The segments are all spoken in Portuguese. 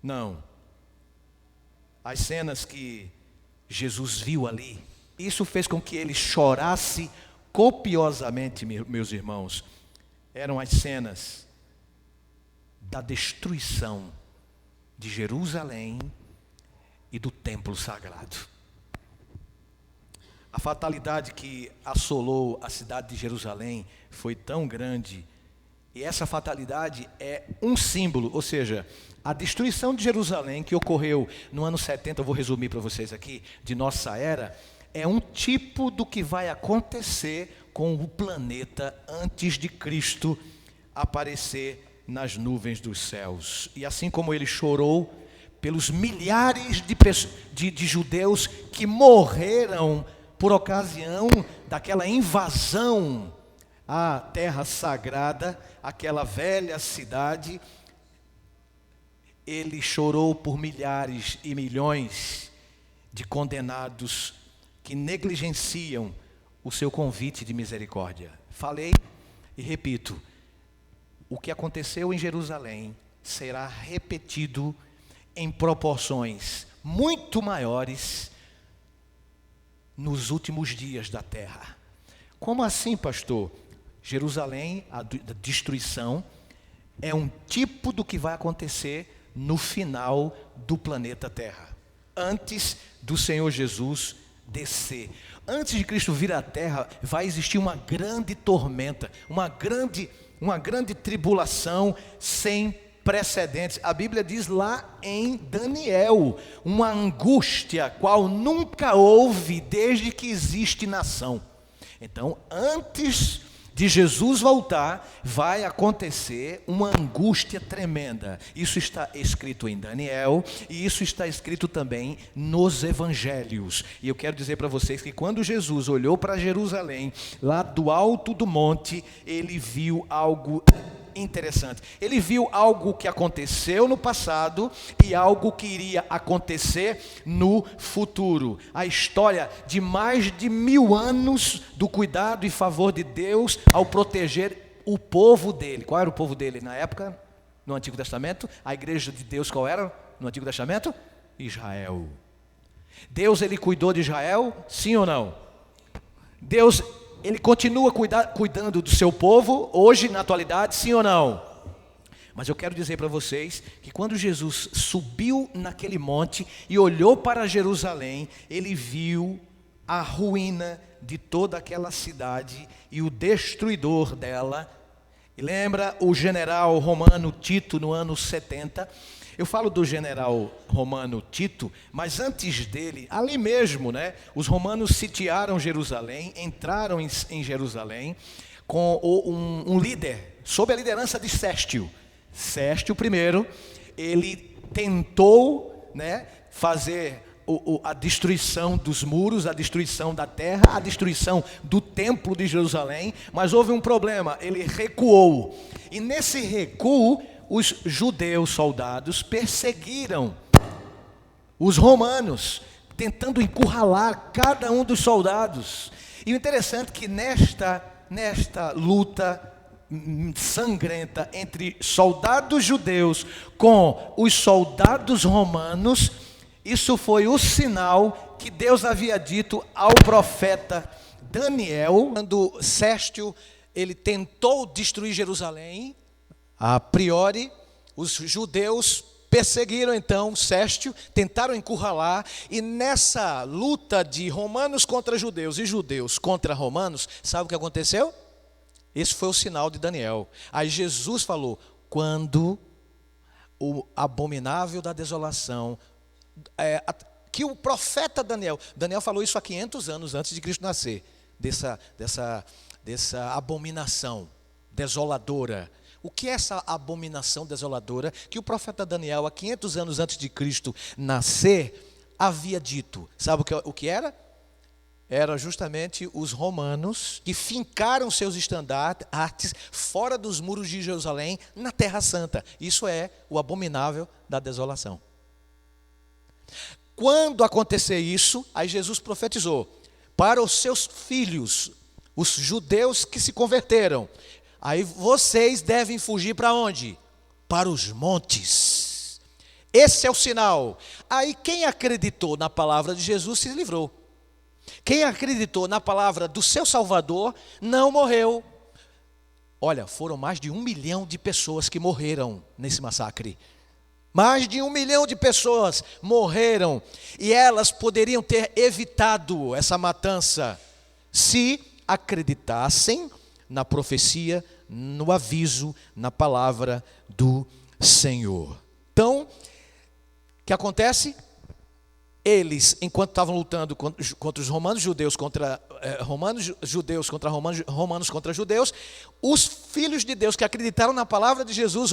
Não. As cenas que Jesus viu ali, isso fez com que ele chorasse copiosamente, meus irmãos. Eram as cenas da destruição de Jerusalém e do templo sagrado. A fatalidade que assolou a cidade de Jerusalém foi tão grande, e essa fatalidade é um símbolo, ou seja, a destruição de Jerusalém que ocorreu no ano 70, eu vou resumir para vocês aqui, de nossa era, é um tipo do que vai acontecer com o planeta antes de Cristo aparecer nas nuvens dos céus. E assim como ele chorou pelos milhares de judeus que morreram por ocasião daquela invasão à terra sagrada, aquela velha cidade, ele chorou por milhares e milhões de condenados que negligenciam o seu convite de misericórdia. Falei e repito, o que aconteceu em Jerusalém será repetido em proporções muito maiores nos últimos dias da terra. Como assim, pastor? Jerusalém, a destruição, é um tipo do que vai acontecer no final do planeta Terra, antes do Senhor Jesus descer. Antes de Cristo vir à terra, vai existir uma grande tormenta, uma grande tribulação sem precedentes. A Bíblia diz lá em Daniel, uma angústia qual nunca houve desde que existe nação. Então, antes de Jesus voltar, vai acontecer uma angústia tremenda. Isso está escrito em Daniel e isso está escrito também nos evangelhos. E eu quero dizer para vocês que quando Jesus olhou para Jerusalém, lá do alto do monte, ele viu algo interessante. Ele viu algo que aconteceu no passado e algo que iria acontecer no futuro. A história de mais de 1000 anos do cuidado e favor de Deus ao proteger o povo dele. Qual era o povo dele na época, no Antigo Testamento? A igreja de Deus qual era no Antigo Testamento? Israel. Deus, ele cuidou de Israel? Sim ou não? Deus, ele continua cuidando do seu povo hoje, na atualidade, sim ou não? Mas eu quero dizer para vocês que quando Jesus subiu naquele monte e olhou para Jerusalém, ele viu a ruína de toda aquela cidade e o destruidor dela. E lembra o general romano Tito no ano 70? Eu falo do general romano Tito, mas antes dele, ali mesmo, os romanos sitiaram Jerusalém, entraram em Jerusalém com um líder, sob a liderança de Sestio. Sestio I, ele tentou fazer a destruição dos muros, a destruição da terra, a destruição do templo de Jerusalém, mas houve um problema, ele recuou. E nesse recuo, os judeus soldados perseguiram os romanos, tentando encurralar cada um dos soldados. E o interessante é que nesta luta sangrenta entre soldados judeus com os soldados romanos, isso foi o sinal que Deus havia dito ao profeta Daniel, quando Sestio ele tentou destruir Jerusalém. A priori, os judeus perseguiram então Sestio, tentaram encurralar, e nessa luta de romanos contra judeus e judeus contra romanos, sabe o que aconteceu? Esse foi o sinal de Daniel. Aí Jesus falou, quando o abominável da desolação, que o profeta Daniel falou isso há 500 anos antes de Cristo nascer, dessa abominação desoladora. O que é essa abominação desoladora que o profeta Daniel, há 500 anos antes de Cristo nascer, havia dito? Sabe o que era? Era justamente os romanos que fincaram seus estandartes fora dos muros de Jerusalém, na Terra Santa. Isso é o abominável da desolação. Quando acontecer isso, aí Jesus profetizou para os seus filhos, os judeus que se converteram. Aí vocês devem fugir para onde? Para os montes. Esse é o sinal. Aí quem acreditou na palavra de Jesus se livrou. Quem acreditou na palavra do seu Salvador não morreu. Olha, foram mais de 1 milhão de pessoas que morreram nesse massacre. Mais de 1 milhão de pessoas morreram. E elas poderiam ter evitado essa matança se acreditassem na profecia, no aviso, na palavra do Senhor. Então, o que acontece? Eles, enquanto estavam lutando contra os romanos judeus contra romanos contra judeus, os filhos de Deus que acreditaram na palavra de Jesus,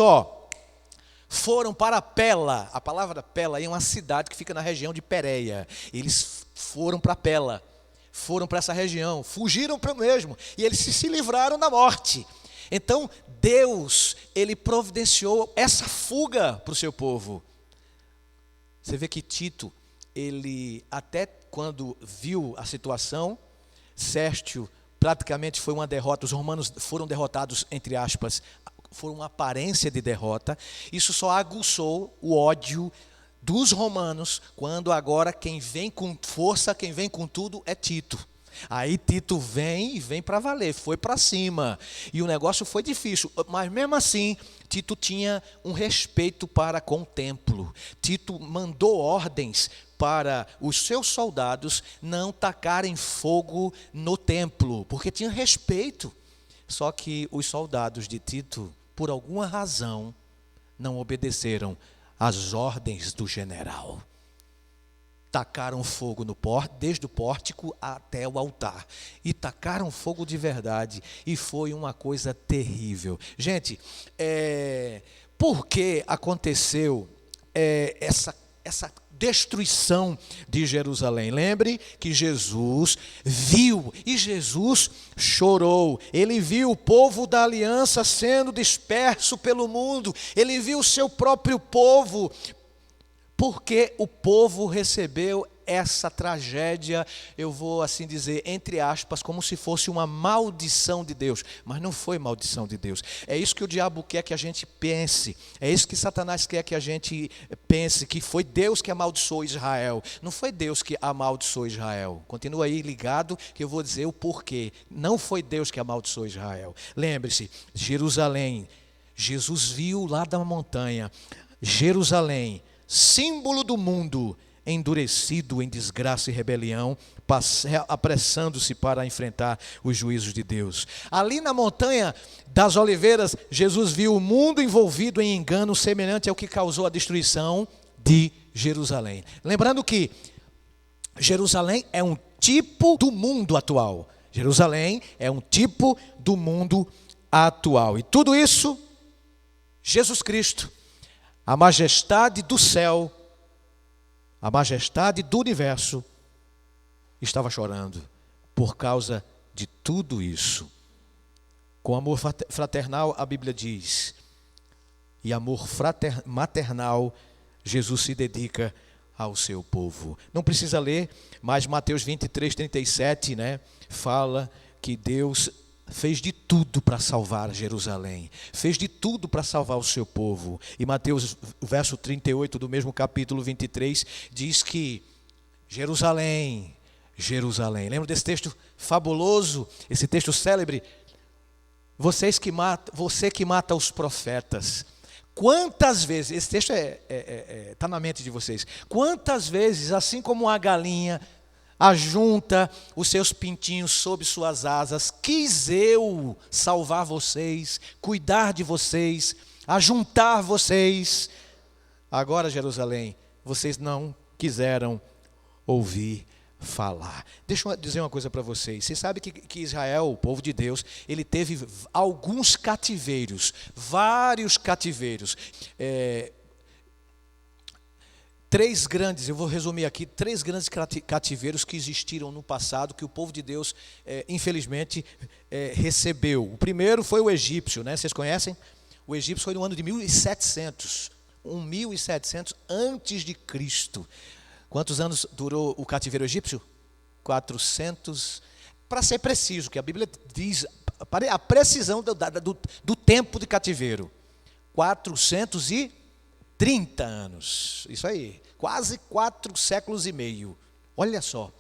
foram para Pela. A palavra Pela é uma cidade que fica na região de Pérea. Eles foram para Pela, foram para essa região, fugiram para o mesmo, e eles se livraram da morte. Então, Deus, Ele providenciou essa fuga para o seu povo. Você vê que Tito, ele até quando viu a situação, Sérgio praticamente foi uma derrota, os romanos foram derrotados, entre aspas, foi uma aparência de derrota. Isso só aguçou o ódio dos romanos, quando agora quem vem com força, quem vem com tudo é Tito. Aí Tito vem para valer, foi para cima, e o negócio foi difícil, mas mesmo assim Tito tinha um respeito para com o templo. Tito mandou ordens para os seus soldados não tacarem fogo no templo, porque tinha respeito. Só que os soldados de Tito, por alguma razão, não obedeceram às ordens do general. Tacaram fogo no desde o pórtico até o altar. E tacaram fogo de verdade. E foi uma coisa terrível. Gente, por que aconteceu essa destruição de Jerusalém? Lembre que Jesus viu, e Jesus chorou. Ele viu o povo da aliança sendo disperso pelo mundo. Ele viu o seu próprio povo, porque o povo recebeu essa tragédia, eu vou assim dizer, entre aspas, como se fosse uma maldição de Deus. Mas não foi maldição de Deus. É isso que o diabo quer que a gente pense. É isso que Satanás quer que a gente pense, que foi Deus que amaldiçoou Israel. Não foi Deus que amaldiçoou Israel. Continua aí ligado que eu vou dizer o porquê. Não foi Deus que amaldiçoou Israel. Lembre-se, Jerusalém, Jesus viu lá da montanha, Jerusalém, símbolo do mundo, endurecido em desgraça e rebelião, apressando-se para enfrentar os juízos de Deus. Ali na montanha das oliveiras, Jesus viu o mundo envolvido em engano semelhante ao que causou a destruição de Jerusalém. Lembrando que Jerusalém é um tipo do mundo atual. Jerusalém é um tipo do mundo atual. E tudo isso, Jesus Cristo, a majestade do céu, a majestade do universo, estava chorando por causa de tudo isso. Com amor fraternal, a Bíblia diz, e amor maternal, Jesus se dedica ao seu povo. Não precisa ler, mas Mateus 23, 37, fala que Deus fez de tudo para salvar Jerusalém, fez de tudo para salvar o seu povo. E Mateus, verso 38 do mesmo capítulo 23, diz que Jerusalém, Jerusalém, lembra desse texto fabuloso, esse texto célebre? Você que mata os profetas. Quantas vezes, esse texto está na mente de vocês, quantas vezes, assim como a galinha ajunta os seus pintinhos sob suas asas, quis eu salvar vocês, cuidar de vocês, ajuntar vocês. Agora, Jerusalém, vocês não quiseram ouvir falar. Deixa eu dizer uma coisa para vocês. Vocês sabem que Israel, o povo de Deus, ele teve alguns cativeiros, vários cativeiros. Eu vou resumir aqui, 3 grandes cativeiros que existiram no passado, que o povo de Deus, infelizmente, recebeu. O primeiro foi o egípcio, vocês conhecem? O egípcio foi no ano de 1700 antes de Cristo. Quantos anos durou o cativeiro egípcio? 400, para ser preciso, que a Bíblia diz, a precisão do tempo de cativeiro. 430 30 anos. Isso aí, quase 4 séculos e meio. Olha só.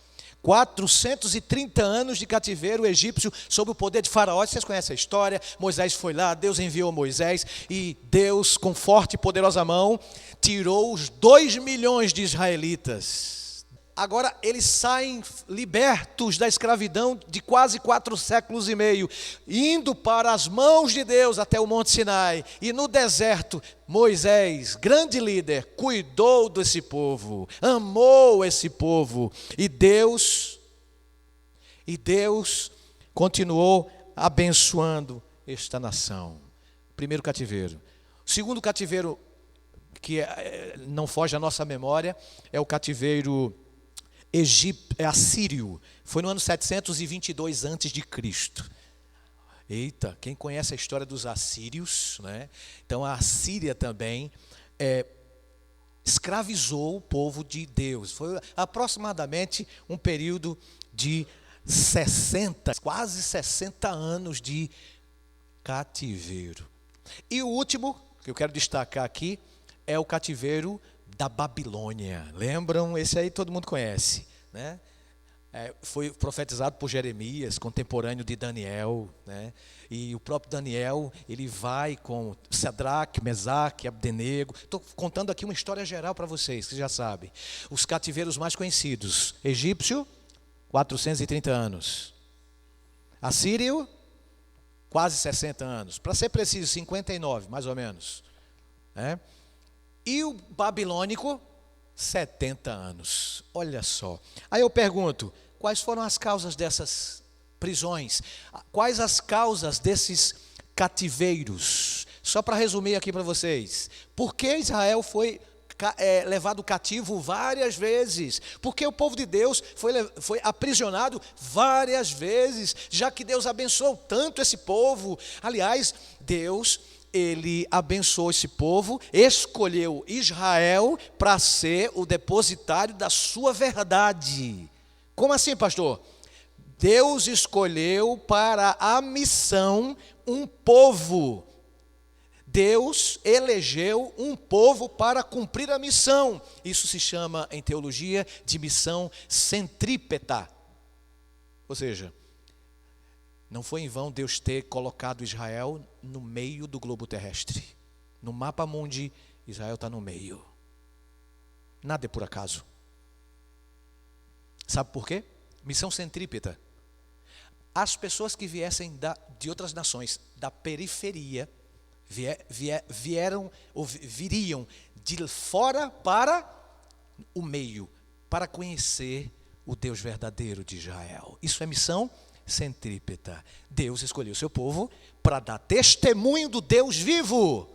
430 anos de cativeiro egípcio sob o poder de Faraó. Vocês conhecem a história. Moisés foi lá, Deus enviou Moisés e Deus, com forte e poderosa mão, tirou os 2 milhões de israelitas. Agora eles saem libertos da escravidão de quase 4 séculos e meio, indo para as mãos de Deus até o Monte Sinai. E no deserto, Moisés, grande líder, cuidou desse povo, amou esse povo. E Deus continuou abençoando esta nação. Primeiro cativeiro. Segundo cativeiro, que não foge à nossa memória, é o cativeiro assírio. Foi no ano 722 a.C. Eita, quem conhece a história dos assírios, né? Então a Assíria também escravizou o povo de Deus. Foi aproximadamente um período de quase 60 anos de cativeiro. E o último que eu quero destacar aqui é o cativeiro da Babilônia. Lembram? Esse aí todo mundo conhece, né? Foi profetizado por Jeremias, contemporâneo de Daniel, né? E o próprio Daniel, ele vai com Sadraque, Mesaque, Abdenego. Estou contando aqui uma história geral para vocês, que já sabem. Os cativeiros mais conhecidos: egípcio, 430 anos. Assírio, quase 60 anos. Para ser preciso, 59, mais ou menos, né? E o babilônico, 70 anos. Olha só. Aí eu pergunto, quais foram as causas dessas prisões? Quais as causas desses cativeiros? Só para resumir aqui para vocês. Por que Israel foi levado cativo várias vezes? Porque o povo de Deus foi aprisionado várias vezes, já que Deus abençoou tanto esse povo. Aliás, Deus, ele abençoou esse povo, escolheu Israel para ser o depositário da sua verdade. Como assim, pastor? Deus escolheu para a missão um povo. Deus elegeu um povo para cumprir a missão. Isso se chama, em teologia, de missão centrípeta. Ou seja, não foi em vão Deus ter colocado Israel no meio do globo terrestre. No mapa mundi, Israel está no meio. Nada é por acaso. Sabe por quê? Missão centrípeta. As pessoas que viessem de outras nações, da periferia, viriam de fora para o meio, para conhecer o Deus verdadeiro de Israel. Isso é missão centrípeta. Deus escolheu o seu povo para dar testemunho do Deus vivo.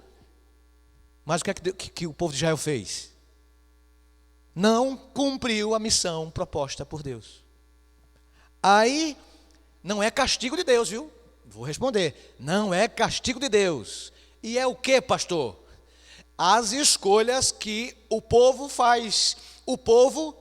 Mas o que é que o povo de Israel fez? Não cumpriu a missão proposta por Deus. Aí não é castigo de Deus, viu? Vou responder. Não é castigo de Deus. E é o que, pastor? As escolhas que o povo faz. O povo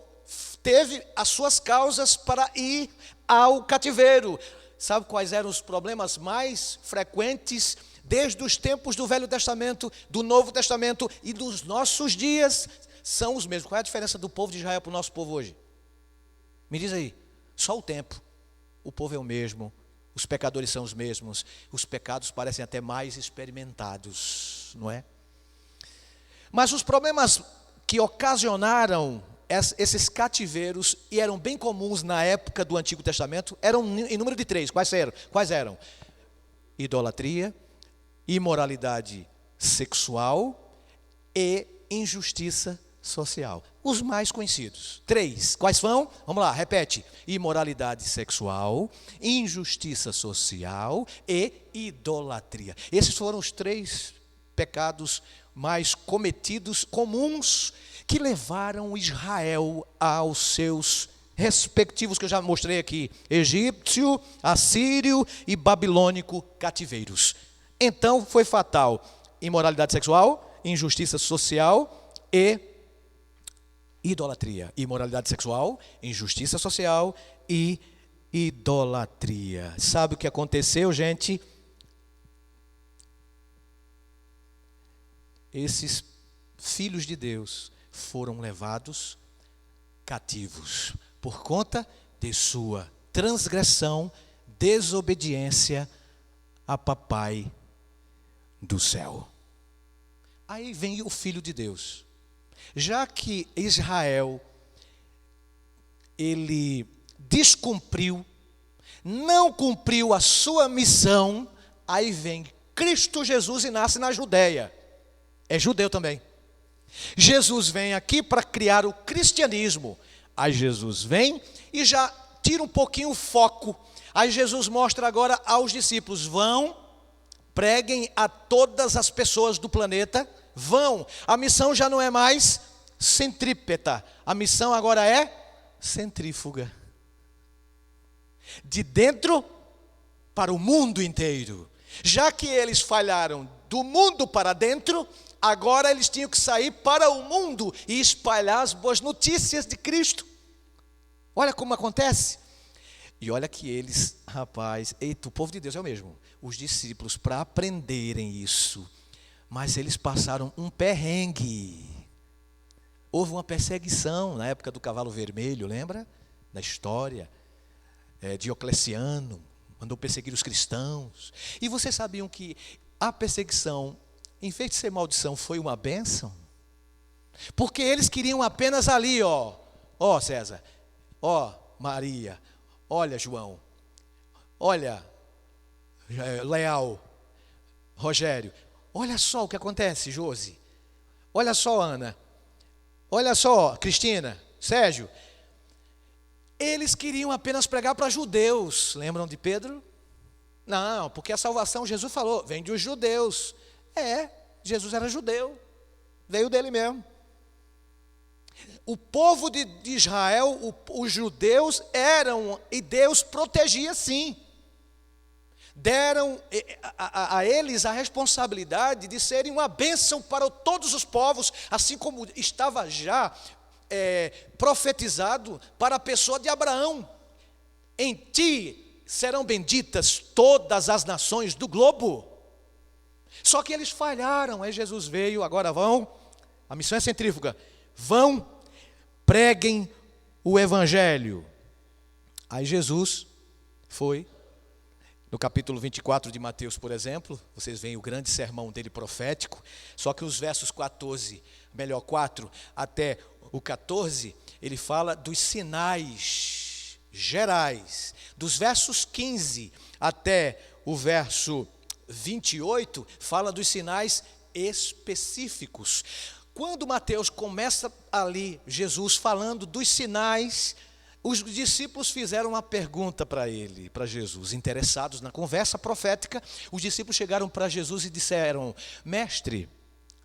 teve as suas causas para ir ao cativeiro. Sabe quais eram os problemas mais frequentes desde os tempos do Velho Testamento, do Novo Testamento e dos nossos dias? São os mesmos. Qual é a diferença do povo de Israel para o nosso povo hoje? Me diz aí. Só o tempo. O povo é o mesmo. Os pecadores são os mesmos. Os pecados parecem até mais experimentados, não é? Mas os problemas que ocasionaram esses cativeiros, e eram bem comuns na época do Antigo Testamento, eram em número de 3. Quais eram? Idolatria, imoralidade sexual e injustiça social. Os mais conhecidos. 3. Quais são? Vamos lá, repete. Imoralidade sexual, injustiça social e idolatria. Esses foram os 3 pecados mais cometidos, comuns, que levaram Israel aos seus respectivos, que eu já mostrei aqui, egípcio, assírio e babilônico cativeiros. Então foi fatal: imoralidade sexual, injustiça social e idolatria. Imoralidade sexual, injustiça social e idolatria. Sabe o que aconteceu, gente? Esses filhos de Deus foram levados cativos por conta de sua transgressão, desobediência a papai do céu. Aí vem o Filho de Deus. Já que Israel, ele descumpriu, não cumpriu a sua missão, aí vem Cristo Jesus e nasce na Judéia. É judeu também. Jesus vem aqui para criar o cristianismo. Aí Jesus vem e já tira um pouquinho o foco. Aí Jesus mostra agora aos discípulos: vão, preguem a todas as pessoas do planeta, vão. A missão já não é mais centrípeta, a missão agora é centrífuga. De dentro para o mundo inteiro. Já que eles falharam do mundo para dentro, agora eles tinham que sair para o mundo e espalhar as boas notícias de Cristo. Olha como acontece. E olha que eles, rapaz, eita, o povo de Deus é o mesmo. Os discípulos, para aprenderem isso, mas eles passaram um perrengue. Houve uma perseguição na época do cavalo vermelho, lembra? Da história. Diocleciano mandou perseguir os cristãos. E vocês sabiam que a perseguição, em vez de ser maldição, foi uma bênção? Porque eles queriam apenas ali, ó César, ó Maria, olha João, olha Leal, Rogério, olha só o que acontece, Josi, olha só Ana, olha só Cristina, Sérgio. Eles queriam apenas pregar para judeus, lembram de Pedro? Não, porque a salvação, Jesus falou, vem dos judeus. Jesus era judeu, veio dele mesmo. O povo de Israel, os judeus eram, e Deus protegia sim. Deram a eles a responsabilidade de serem uma bênção para todos os povos, assim como estava já profetizado para a pessoa de Abraão. Em ti serão benditas todas as nações do globo. Só que eles falharam. Aí Jesus veio, agora vão, a missão é centrífuga, vão, preguem o evangelho. Aí Jesus foi, no capítulo 24 de Mateus, por exemplo, vocês veem o grande sermão dele profético, só que os versos 4 até o 14, ele fala dos sinais gerais. Dos versos 15 até o verso 28, fala dos sinais específicos. Quando Mateus começa ali, Jesus falando dos sinais, os discípulos fizeram uma pergunta para ele, para Jesus, interessados na conversa profética. Os discípulos chegaram para Jesus e disseram: mestre,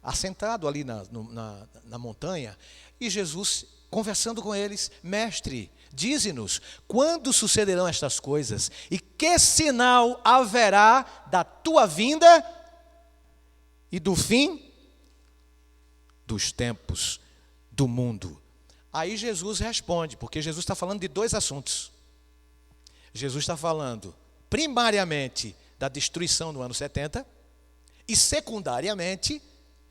assentado ali na montanha, e Jesus conversando com eles: mestre, dize-nos, quando sucederão estas coisas? E que sinal haverá da tua vinda e do fim dos tempos do mundo? Aí Jesus responde, porque Jesus está falando de dois assuntos. Jesus está falando primariamente da destruição no ano 70 e secundariamente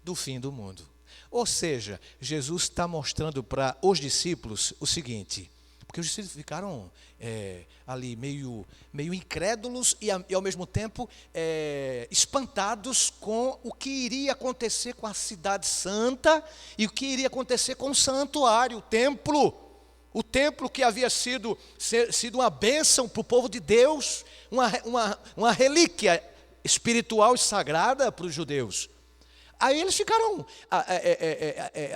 do fim do mundo. Ou seja, Jesus está mostrando para os discípulos o seguinte, porque os discípulos ficaram ali meio incrédulos e ao mesmo tempo espantados com o que iria acontecer com a cidade santa e o que iria acontecer com o santuário, o templo que havia sido uma bênção para o povo de Deus, uma relíquia espiritual e sagrada para os judeus. Aí eles ficaram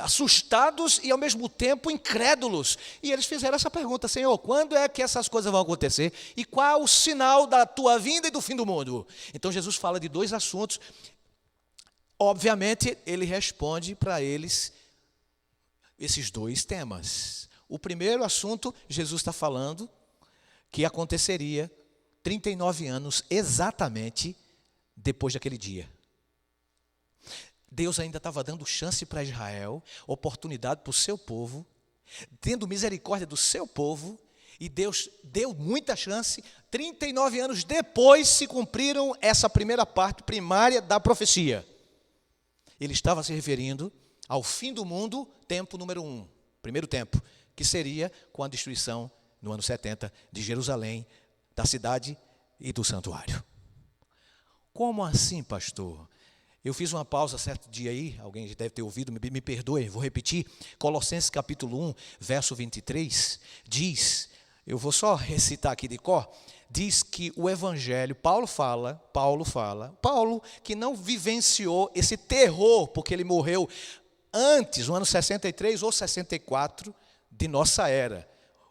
assustados e ao mesmo tempo incrédulos. E eles fizeram essa pergunta: Senhor, quando é que essas coisas vão acontecer? E qual o sinal da tua vinda e do fim do mundo? Então Jesus fala de dois assuntos. Obviamente ele responde para eles esses dois temas. O primeiro assunto, Jesus está falando que aconteceria 39 anos exatamente depois daquele dia. Deus ainda estava dando chance para Israel, oportunidade para o seu povo, tendo misericórdia do seu povo, e Deus deu muita chance. 39 anos depois se cumpriram essa primeira parte primária da profecia. Ele estava se referindo ao fim do mundo, tempo número 1, primeiro tempo, que seria com a destruição no ano 70 de Jerusalém, da cidade e do santuário. Como assim, pastor? Eu fiz uma pausa certo dia aí, alguém deve ter ouvido, me perdoe, vou repetir. Colossenses capítulo 1, verso 23, diz, eu vou só recitar aqui de cor, diz que o evangelho, Paulo que não vivenciou esse terror, porque ele morreu antes, no ano 63 ou 64 de nossa era.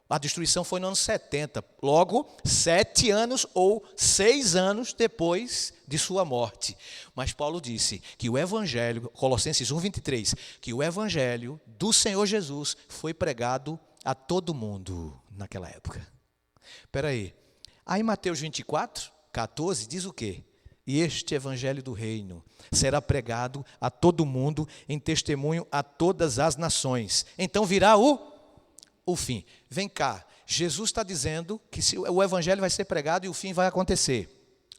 A destruição foi no ano 70, logo 7 anos ou 6 anos depois de sua morte. Mas Paulo disse que o evangelho, Colossenses 1, 23, que o evangelho do Senhor Jesus foi pregado a todo mundo naquela época. Espera aí. Aí Mateus 24, 14 diz o quê? E este evangelho do reino será pregado a todo mundo em testemunho a todas as nações. Então virá o fim. Vem cá, Jesus está dizendo que o evangelho vai ser pregado e o fim vai acontecer.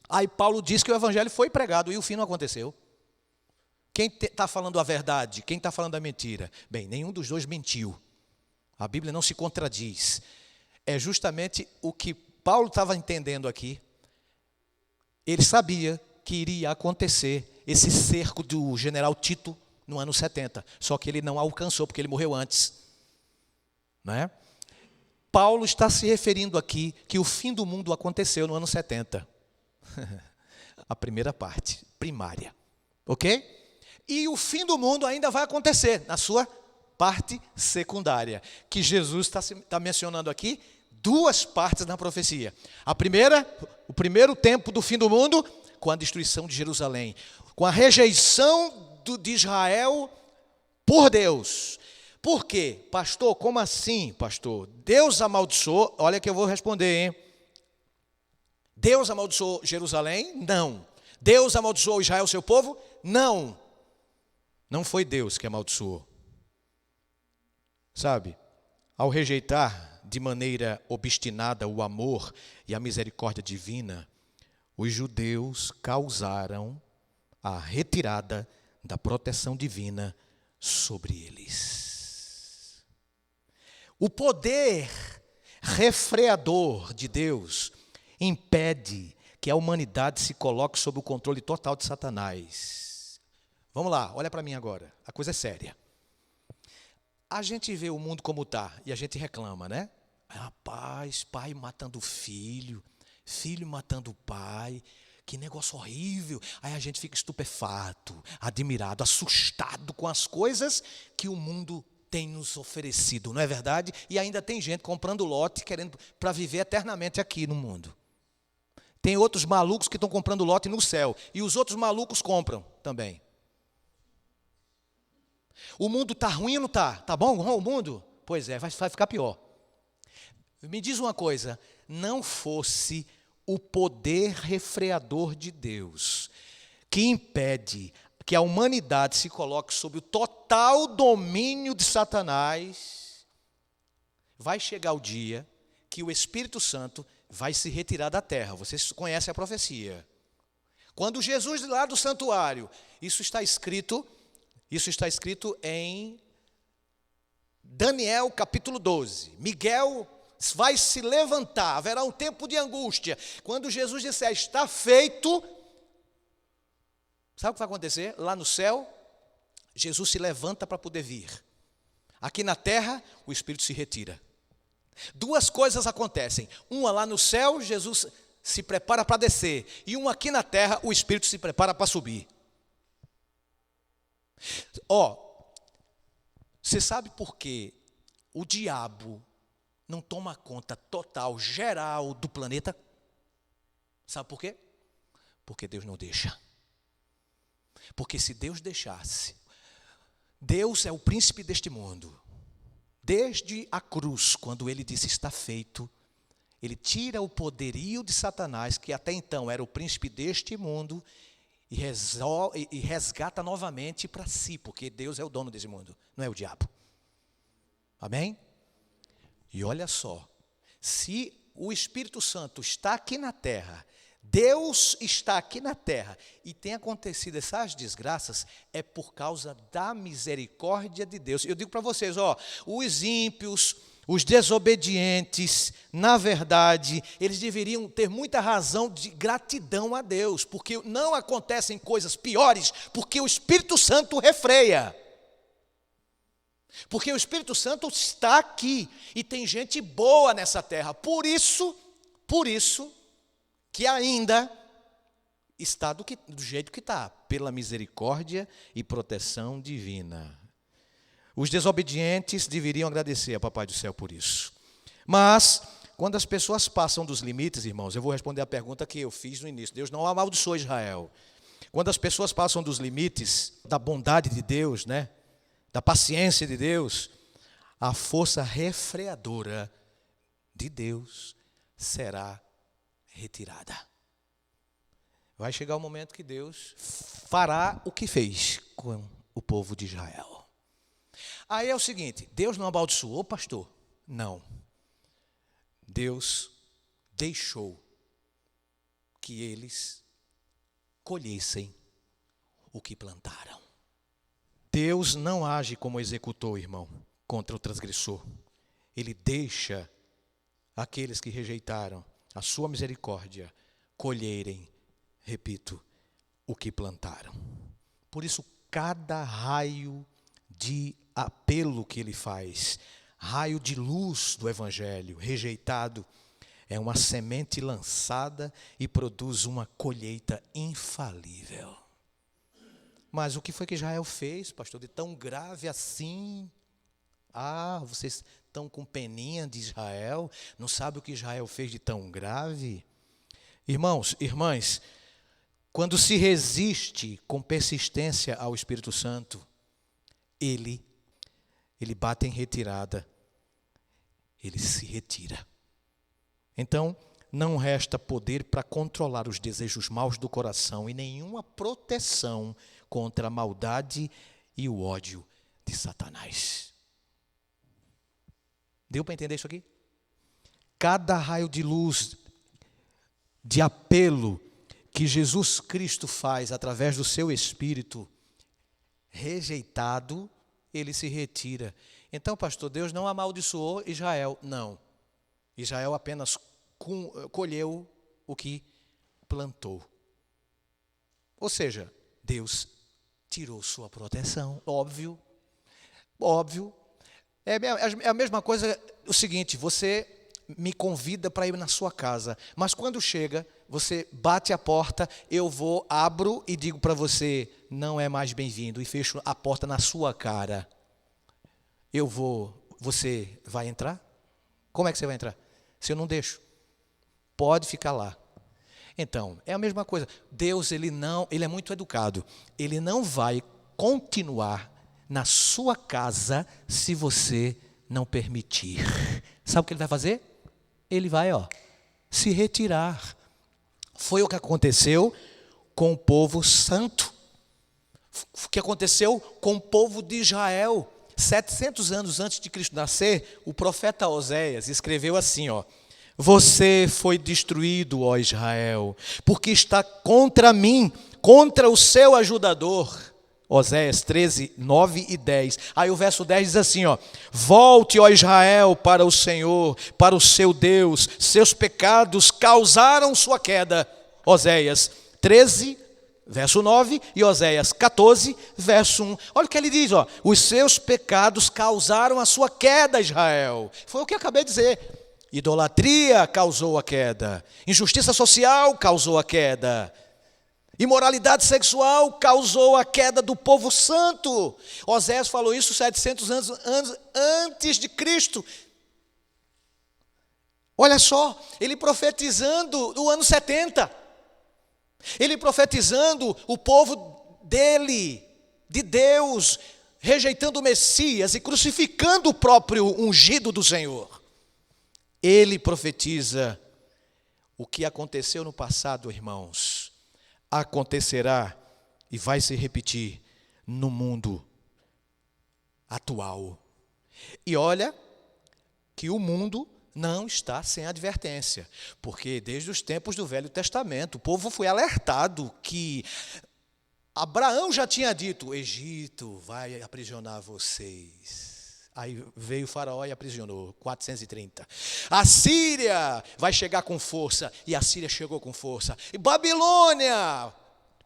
Aí Paulo diz que o evangelho foi pregado e o fim não aconteceu. Quem está falando a verdade? Quem está falando a mentira? Bem, nenhum dos dois mentiu. A Bíblia não se contradiz. É justamente o que Paulo estava entendendo aqui. Ele sabia que iria acontecer esse cerco do general Tito no ano 70. Só que ele não alcançou, porque ele morreu antes. Não é? Paulo está se referindo aqui que o fim do mundo aconteceu no ano 70. A primeira parte, primária. Ok? E o fim do mundo ainda vai acontecer na sua parte secundária. Que Jesus está mencionando aqui duas partes na profecia. A primeira, o primeiro tempo do fim do mundo, com a destruição de Jerusalém. Com a rejeição de Israel por Deus. Por quê? Pastor, como assim, pastor? Deus amaldiçoou, olha que eu vou responder, hein? Deus amaldiçoou Jerusalém? Não. Deus amaldiçoou Israel, seu povo? Não. Não foi Deus que amaldiçoou. Sabe, ao rejeitar de maneira obstinada o amor e a misericórdia divina, os judeus causaram a retirada da proteção divina sobre eles. O poder refreador de Deus impede que a humanidade se coloque sob o controle total de Satanás. Vamos lá, olha para mim agora, a coisa é séria. A gente vê o mundo como está e a gente reclama, né? Rapaz, pai matando filho, filho matando pai, que negócio horrível. Aí a gente fica estupefato, admirado, assustado com as coisas que o mundo tem nos oferecido, não é verdade? E ainda tem gente comprando lote querendo para viver eternamente aqui no mundo. Tem outros malucos que estão comprando lote no céu e os outros malucos compram também. O mundo está ruim ou não está? Está bom o mundo? Pois é, vai ficar pior. Me diz uma coisa, não fosse o poder refreador de Deus que impede que a humanidade se coloque sob o total domínio de Satanás, vai chegar o dia que o Espírito Santo vai se retirar da terra. Vocês conhecem a profecia. Quando Jesus lá do santuário, isso está escrito em Daniel capítulo 12. Miguel vai se levantar, haverá um tempo de angústia. Quando Jesus disser, está feito, sabe o que vai acontecer? Lá no céu, Jesus se levanta para poder vir. Aqui na terra, o Espírito se retira. Duas coisas acontecem. Uma lá no céu, Jesus se prepara para descer. E uma aqui na terra, o Espírito se prepara para subir. Você sabe por que o diabo não toma conta total, geral do planeta? Sabe por quê? Porque Deus não deixa. Porque se Deus deixasse, Deus é o príncipe deste mundo. Desde a cruz, quando ele disse está feito, ele tira o poderio de Satanás, que até então era o príncipe deste mundo, e resgata novamente para si, porque Deus é o dono desse mundo, não é o diabo. Amém? E olha só, se o Espírito Santo está aqui na terra, Deus está aqui na terra e tem acontecido essas desgraças, é por causa da misericórdia de Deus. Eu digo para vocês, os ímpios, os desobedientes, na verdade, eles deveriam ter muita razão de gratidão a Deus, porque não acontecem coisas piores, porque o Espírito Santo refreia. Porque o Espírito Santo está aqui e tem gente boa nessa terra. Por isso que ainda está do jeito que está, pela misericórdia e proteção divina. Os desobedientes deveriam agradecer a Papai do Céu por isso. Mas, quando as pessoas passam dos limites, irmãos, eu vou responder a pergunta que eu fiz no início. Deus não amaldiçoou Israel. Quando as pessoas passam dos limites da bondade de Deus, da paciência de Deus, a força refreadora de Deus será retirada. Vai chegar o momento que Deus fará o que fez com o povo de Israel. Aí é o seguinte, Deus não amaldiçoou, pastor? Não. Deus deixou que eles colhessem o que plantaram. Deus não age como executor, irmão, contra o transgressor. Ele deixa aqueles que rejeitaram a sua misericórdia colherem, repito, o que plantaram. Por isso, cada raio de apelo que ele faz, raio de luz do Evangelho, rejeitado, é uma semente lançada e produz uma colheita infalível. Mas o que foi que Israel fez, pastor, de tão grave assim? Vocês estão com peninha de Israel? Não sabe o que Israel fez de tão grave? Irmãos, irmãs, quando se resiste com persistência ao Espírito Santo, ele bate em retirada, ele se retira. Então, não resta poder para controlar os desejos maus do coração e nenhuma proteção contra a maldade e o ódio de Satanás. Deu para entender isso aqui? Cada raio de luz, de apelo que Jesus Cristo faz através do seu Espírito, rejeitado, ele se retira. Então, pastor, Deus não amaldiçoou Israel. Não. Israel apenas colheu o que plantou. Ou seja, Deus tirou sua proteção. Óbvio. É a mesma coisa, o seguinte, você me convida para ir na sua casa, mas quando chega, você bate a porta, abro e digo para você, não é mais bem-vindo, e fecho a porta na sua cara. Você vai entrar? Como é que você vai entrar? Se eu não deixo, pode ficar lá. Então, é a mesma coisa. Deus, ele é muito educado. Ele não vai continuar na sua casa se você não permitir. Sabe o que ele vai fazer? Ele vai, se retirar. Foi o que aconteceu com o povo santo. O que aconteceu com o povo de Israel. 700 anos antes de Cristo nascer, o profeta Oséias escreveu assim, Você foi destruído, ó Israel, porque está contra mim, contra o seu ajudador. Oséias 13, 9 e 10. Aí o verso 10 diz assim, Volte, ó Israel, para o Senhor, para o seu Deus, seus pecados causaram sua queda. Oséias 13, verso 9, e Oséias 14, verso 1. Olha o que ele diz, os seus pecados causaram a sua queda, Israel. Foi o que eu acabei de dizer. Idolatria causou a queda. Injustiça social causou a queda. Imoralidade sexual causou a queda do povo santo. Oséias falou isso 700 anos antes de Cristo. Olha só, ele profetizando o ano 70. Ele profetizando o povo dele, de Deus, rejeitando o Messias e crucificando o próprio ungido do Senhor. Ele profetiza o que aconteceu no passado, irmãos, acontecerá e vai se repetir no mundo atual. E olha que o mundo não está sem advertência, porque desde os tempos do Velho Testamento, o povo foi alertado que Abraão já tinha dito: Egito vai aprisionar vocês. Aí veio o faraó e aprisionou, 430. A Síria vai chegar com força, e a Síria chegou com força. E Babilônia,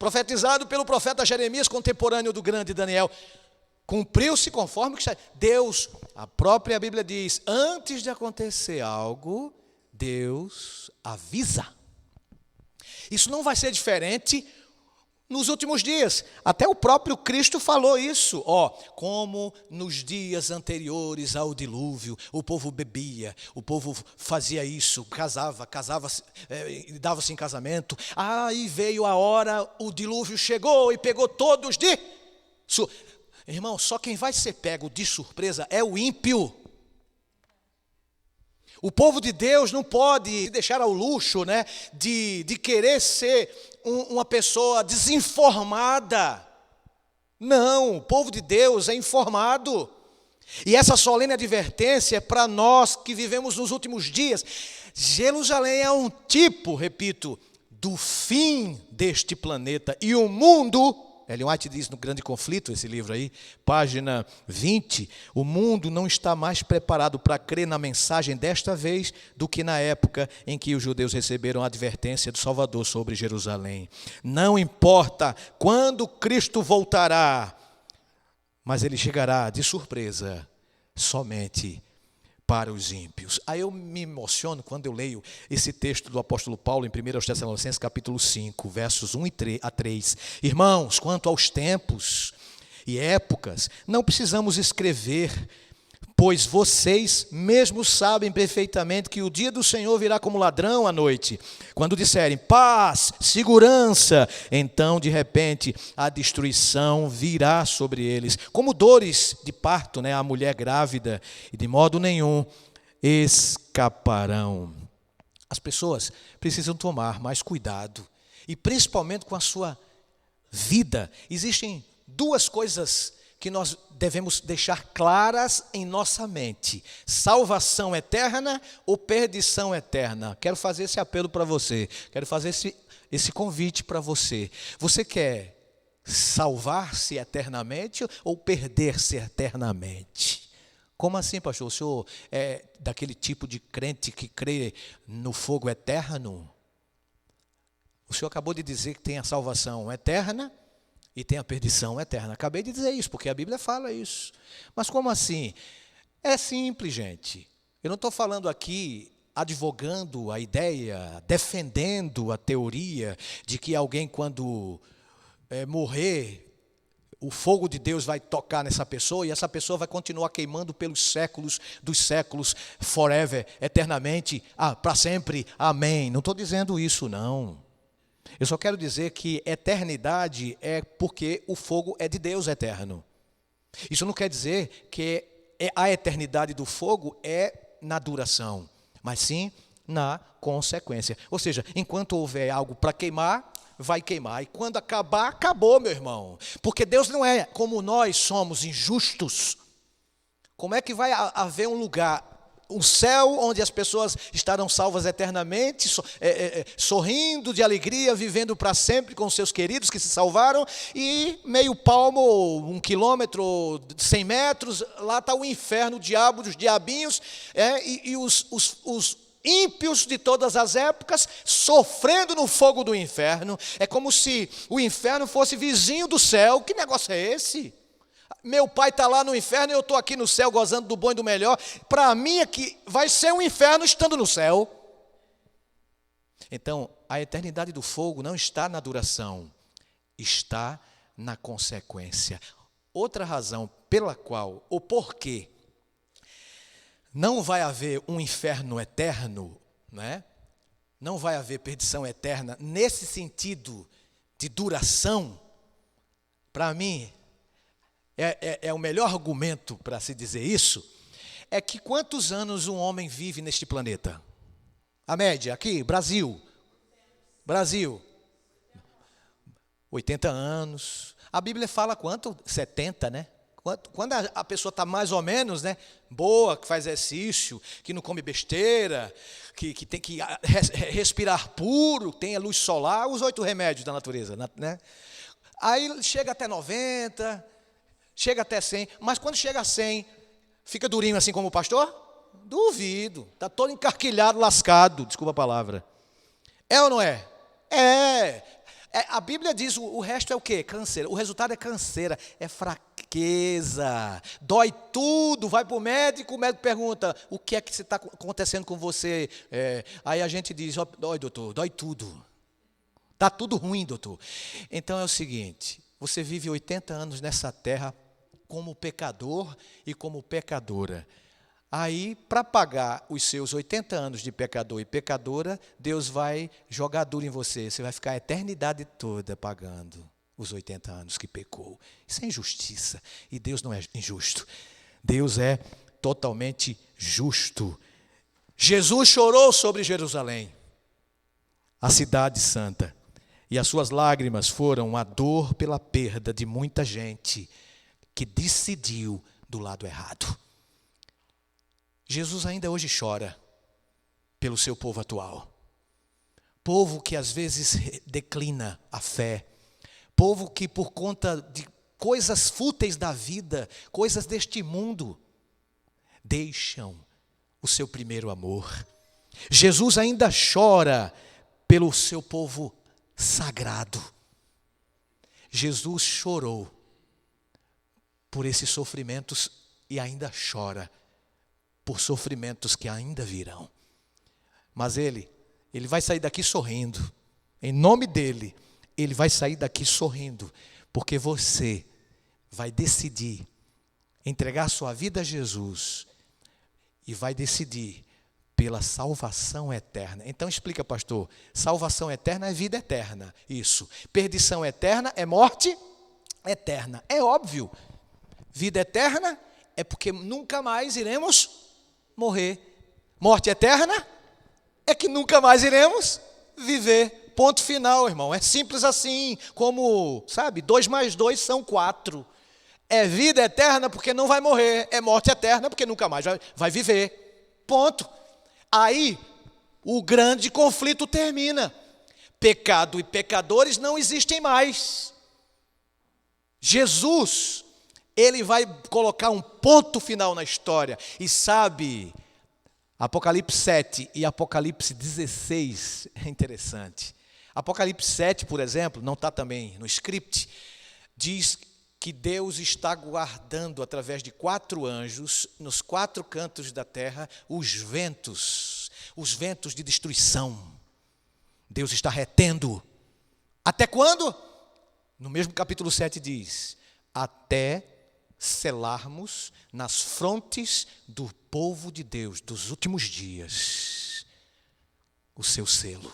profetizado pelo profeta Jeremias, contemporâneo do grande Daniel, cumpriu-se conforme que Deus, a própria Bíblia diz, antes de acontecer algo, Deus avisa. Isso não vai ser diferente nos últimos dias. Até o próprio Cristo falou isso. Como nos dias anteriores ao dilúvio, o povo bebia, o povo fazia isso, casava, dava-se em casamento. Aí veio a hora, o dilúvio chegou e pegou todos de... Irmão, só quem vai ser pego de surpresa é o ímpio. O povo de Deus não pode deixar ao luxo, né, de querer ser uma pessoa desinformada. Não, o povo de Deus é informado. E essa solene advertência é para nós que vivemos nos últimos dias. Jerusalém é um tipo, repito, do fim deste planeta. E o mundo... Ellen White diz no Grande Conflito, esse livro aí, página 20, o mundo não está mais preparado para crer na mensagem desta vez do que na época em que os judeus receberam a advertência do Salvador sobre Jerusalém. Não importa quando Cristo voltará, mas ele chegará de surpresa somente para os ímpios. Aí eu me emociono quando eu leio esse texto do apóstolo Paulo em 1 Tessalonicenses capítulo 5, versos 1 a 3. Irmãos, quanto aos tempos e épocas, não precisamos escrever, pois vocês mesmos sabem perfeitamente que o dia do Senhor virá como ladrão à noite. Quando disserem paz, segurança, então de repente a destruição virá sobre eles, como dores de parto, né, a mulher grávida, e de modo nenhum escaparão. As pessoas precisam tomar mais cuidado, e principalmente com a sua vida. Existem duas coisas que nós devemos deixar claras em nossa mente: salvação eterna ou perdição eterna. Quero fazer esse apelo para você, quero fazer esse convite para você. Você quer salvar-se eternamente ou perder-se eternamente? Como assim, pastor? O senhor é daquele tipo de crente que crê no fogo eterno? O senhor acabou de dizer que tem a salvação eterna e tem a perdição eterna. Acabei de dizer isso, porque a Bíblia fala isso. Mas como assim? É simples, gente. Eu não estou falando aqui advogando a ideia, defendendo a teoria de que alguém, quando morrer, o fogo de Deus vai tocar nessa pessoa e essa pessoa vai continuar queimando pelos séculos dos séculos, forever, eternamente, para sempre, amém. Não estou dizendo isso, não. Eu só quero dizer que eternidade é porque o fogo é de Deus eterno. Isso não quer dizer que a eternidade do fogo é na duração, mas sim na consequência. Ou seja, enquanto houver algo para queimar, vai queimar. E quando acabar, acabou, meu irmão. Porque Deus não é como nós somos, injustos. Como é que vai haver um lugar, um céu onde as pessoas estarão salvas eternamente, sorrindo de alegria, vivendo para sempre com seus queridos que se salvaram, e meio palmo, 1 quilômetro, 100 metros, lá está o inferno, o diabo, os diabinhos, e os ímpios de todas as épocas sofrendo no fogo do inferno. É como se o inferno fosse vizinho do céu. Que negócio é esse? Meu pai está lá no inferno e eu estou aqui no céu gozando do bom e do melhor. Para mim é que vai ser um inferno estando no céu. Então, a eternidade do fogo não está na duração, está na consequência. Outra razão pela qual, ou porquê, não vai haver um inferno eterno, né? Não vai haver perdição eterna, nesse sentido de duração, para mim, é o melhor argumento para se dizer isso, é que quantos anos um homem vive neste planeta? A média, aqui, Brasil, 80 anos. A Bíblia fala quanto? 70, né? Quando a pessoa está mais ou menos, né, boa, que faz exercício, que não come besteira, que tem que respirar puro, tem a luz solar, os 8 remédios da natureza, né? Aí chega até 90, chega até 100, mas quando chega a 100, fica durinho assim como o pastor? Duvido, está todo encarquilhado, lascado, desculpa a palavra. É ou não é? A Bíblia diz, o resto é o quê? Canseira. O resultado é canseira, é fraqueza, dói tudo, vai para o médico pergunta, o que é que está acontecendo com você? Aí a gente diz, dói doutor, dói tudo. Está tudo ruim, doutor. Então é o seguinte, você vive 80 anos nessa terra como pecador e como pecadora. Aí, para pagar os seus 80 anos de pecador e pecadora, Deus vai jogar duro em você. Você vai ficar a eternidade toda pagando os 80 anos que pecou. Isso é injustiça. E Deus não é injusto. Deus é totalmente justo. Jesus chorou sobre Jerusalém, a cidade santa. E as suas lágrimas foram a dor pela perda de muita gente que decidiu do lado errado. Jesus ainda hoje chora pelo seu povo atual. Povo que às vezes declina a fé. Povo que por conta de coisas fúteis da vida, coisas deste mundo, deixam o seu primeiro amor. Jesus ainda chora pelo seu povo sagrado. Jesus chorou por esses sofrimentos e ainda chora por sofrimentos que ainda virão. Mas ele vai sair daqui sorrindo. Em nome dele, ele vai sair daqui sorrindo, porque você vai decidir entregar sua vida a Jesus e vai decidir pela salvação eterna. Então explica, pastor, salvação eterna é vida eterna, isso. Perdição eterna é morte eterna. É óbvio. Vida eterna é porque nunca mais iremos morrer. Morte eterna é que nunca mais iremos viver. Ponto final, irmão. É simples assim, como, 2 mais 2 são 4. É vida eterna porque não vai morrer. É morte eterna porque nunca mais vai viver. Ponto. Aí, o grande conflito termina. Pecado e pecadores não existem mais. Jesus, ele vai colocar um ponto final na história. E sabe, Apocalipse 7 e Apocalipse 16 é interessante. Apocalipse 7, por exemplo, não está também no script, diz que Deus está guardando através de 4 anjos, nos 4 cantos da terra, os ventos de destruição. Deus está retendo. Até quando? No mesmo capítulo 7 diz, até selarmos nas frontes do povo de Deus dos últimos dias o seu selo.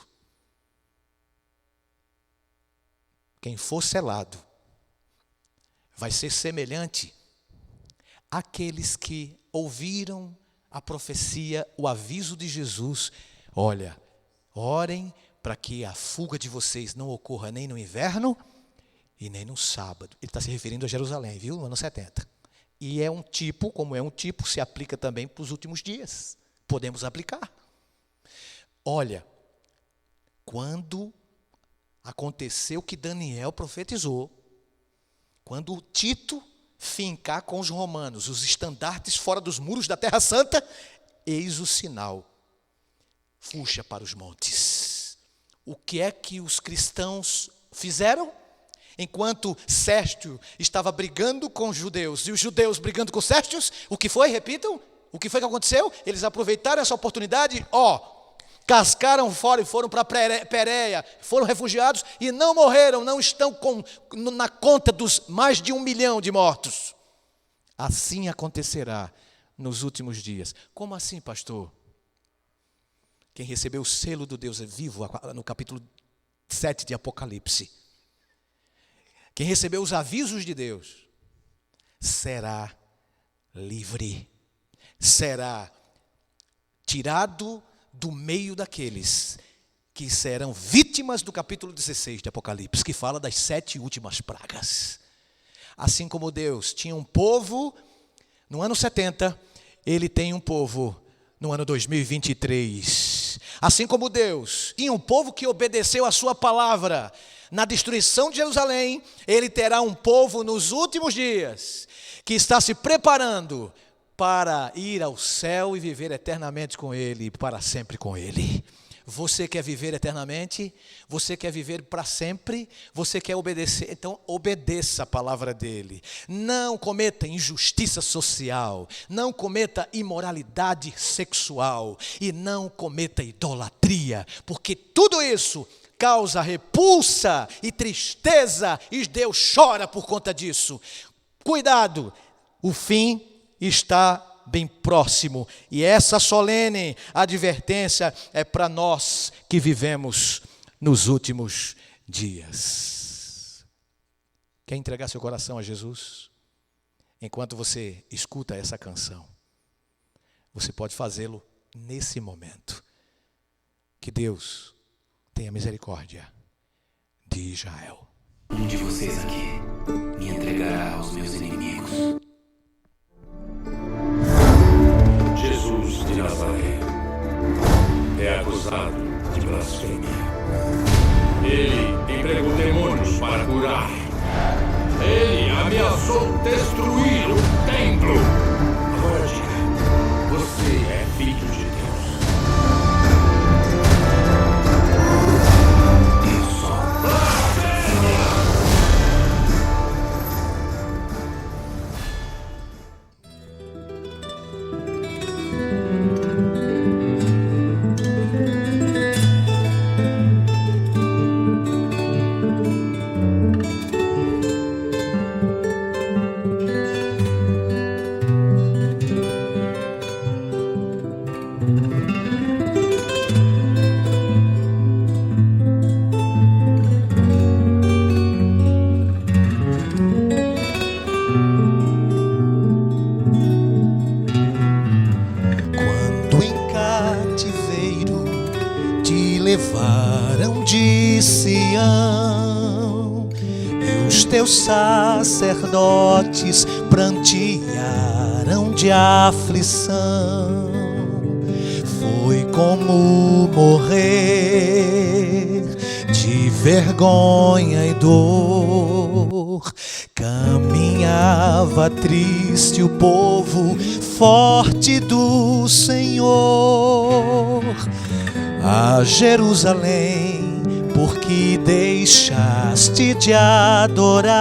Quem for selado vai ser semelhante àqueles que ouviram a profecia, o aviso de Jesus. Olha, orem para que a fuga de vocês não ocorra nem no inverno e nem no sábado. Ele está se referindo a Jerusalém, viu? No ano 70. E é um tipo, como é um tipo, se aplica também para os últimos dias. Podemos aplicar. Olha, quando aconteceu o que Daniel profetizou, quando Tito fincar com os romanos os estandartes fora dos muros da Terra Santa, eis o sinal. Fuja para os montes. O que é que os cristãos fizeram? Enquanto Sérgio estava brigando com os judeus e os judeus brigando com Sérgios, o que foi? Repitam. O que foi que aconteceu? Eles aproveitaram essa oportunidade, cascaram fora e foram para Pérea, foram refugiados e não morreram, não estão na conta dos mais de 1 milhão de mortos. Assim acontecerá nos últimos dias. Como assim, pastor? Quem recebeu o selo do Deus é vivo, no capítulo 7 de Apocalipse. Quem recebeu os avisos de Deus será livre, será tirado do meio daqueles que serão vítimas do capítulo 16 de Apocalipse, que fala das 7 últimas pragas. Assim como Deus tinha um povo no ano 70, Ele tem um povo no ano 2023. Assim como Deus tinha um povo que obedeceu a sua palavra na destruição de Jerusalém, Ele terá um povo nos últimos dias que está se preparando para ir ao céu e viver eternamente com Ele, para sempre com Ele. Você quer viver eternamente? Você quer viver para sempre? Você quer obedecer? Então obedeça a palavra dele. Não cometa injustiça social, não cometa imoralidade sexual e não cometa idolatria, porque tudo isso causa repulsa e tristeza e Deus chora por conta disso. Cuidado, o fim está bem próximo, e essa solene advertência é para nós que vivemos nos últimos dias. Quer entregar seu coração a Jesus? Enquanto você escuta essa canção, você pode fazê-lo nesse momento. Que Deus tenha misericórdia de Israel. Um de vocês aqui me entregará aos meus inimigos. Jesus de Nazaré é acusado de blasfêmia. Ele empregou demônios para curar. Ele ameaçou destruir o templo. Agora diga, você é filho de Deus. Isso. Blasfêmia! Quando em cativeiro te levaram de Sião, e os teus sacerdotes prantearam de aflição, foi como morrer de vergonha e dor. Caminhava triste o povo forte do Senhor a Jerusalém, porque deixaste de adorar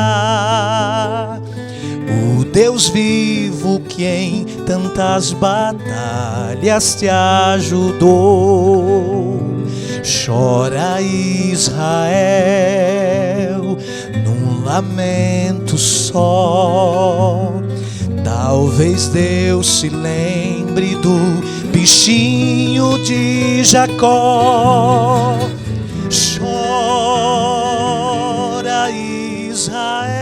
o Deus vivo que em tantas batalhas te ajudou. Chora Israel num lamento só. Talvez Deus se lembre do bichinho de Jacó. Chora Israel,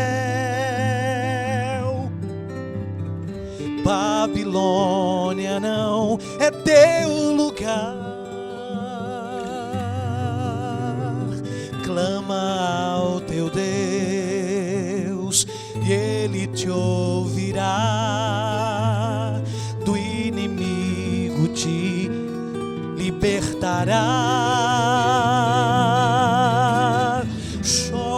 Babilônia não é teu lugar. Clama ao teu Deus e Ele te ouvirá. Do inimigo te libertará. Chora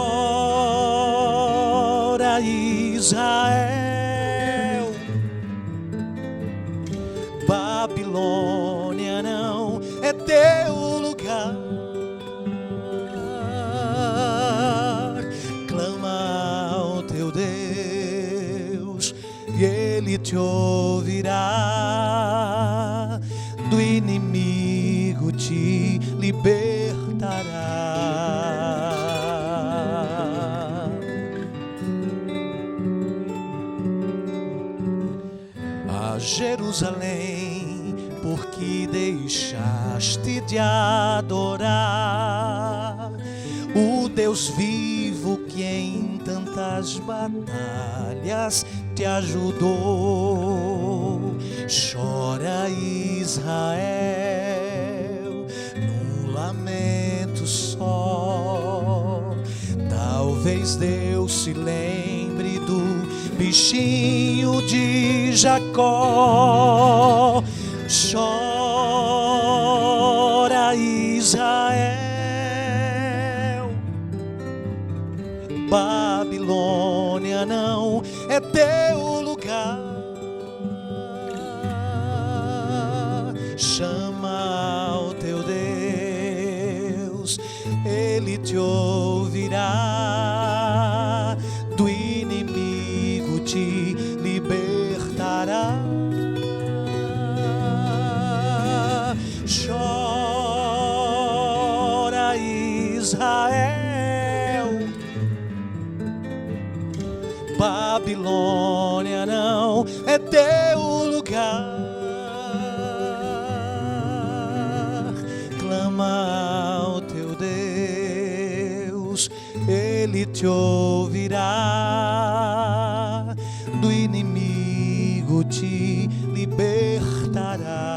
Israel, Babilônia não é teu lugar. Clama ao teu Deus e Ele te ouvirá. Do inimigo te libertará. A Jerusalém, porque deixaste de adorar o Deus vivo que em tantas batalhas te ajudou. Chora Israel num lamento só. Talvez Deus se lembre livre do bichinho de Jacó. Chora, Israel, Babilônia não é teu lugar. Chama o teu Deus, Ele te ouvirá, do inimigo te libertará. Chora, Israel, Babilônia não é teu lugar. Clama ao teu Deus, Ele te ouvirá, do inimigo te libertará.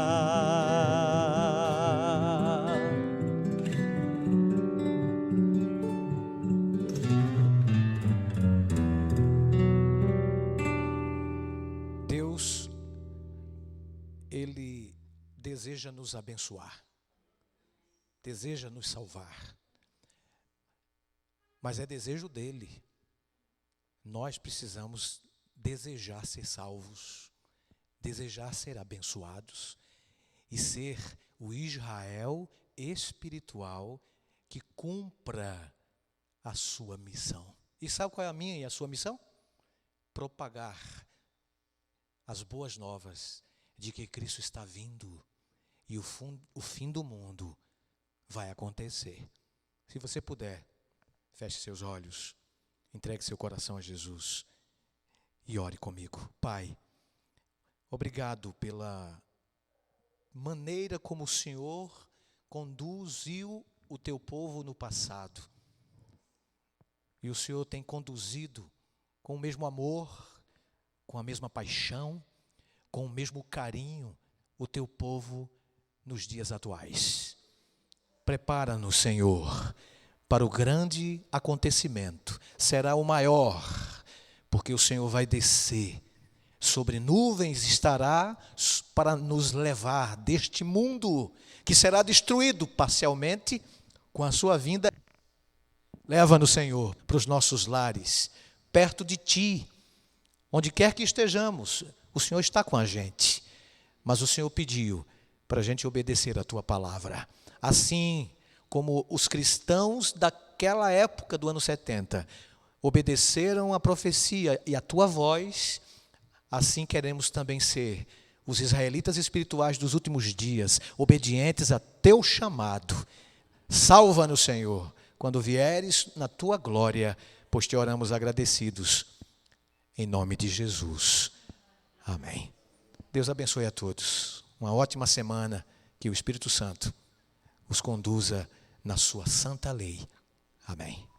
Deus, Ele deseja nos abençoar, deseja nos salvar, mas é desejo dele. Nós precisamos desejar ser salvos, desejar ser abençoados e ser o Israel espiritual que cumpra a sua missão. E sabe qual é a minha e a sua missão? Propagar as boas novas de que Cristo está vindo e o fim do mundo vai acontecer. Se você puder, feche seus olhos, entregue seu coração a Jesus e ore comigo. Pai, obrigado pela maneira como o Senhor conduziu o teu povo no passado. E o Senhor tem conduzido com o mesmo amor, com a mesma paixão, com o mesmo carinho o teu povo nos dias atuais. Prepara-nos, Senhor, para o grande acontecimento. Será o maior, porque o Senhor vai descer sobre nuvens, estará para nos levar deste mundo que será destruído parcialmente com a sua vinda. Leva-nos, Senhor, para os nossos lares, perto de Ti, onde quer que estejamos. O Senhor está com a gente, mas o Senhor pediu para a gente obedecer a Tua palavra. Assim como os cristãos daquela época do ano 70 obedeceram a profecia e a Tua voz, assim queremos também ser os israelitas espirituais dos últimos dias, obedientes a Teu chamado. Salva-nos, Senhor, quando vieres na Tua glória, pois Te oramos agradecidos, em nome de Jesus. Amém. Deus abençoe a todos. Uma ótima semana, que o Espírito Santo os conduza na sua santa lei. Amém.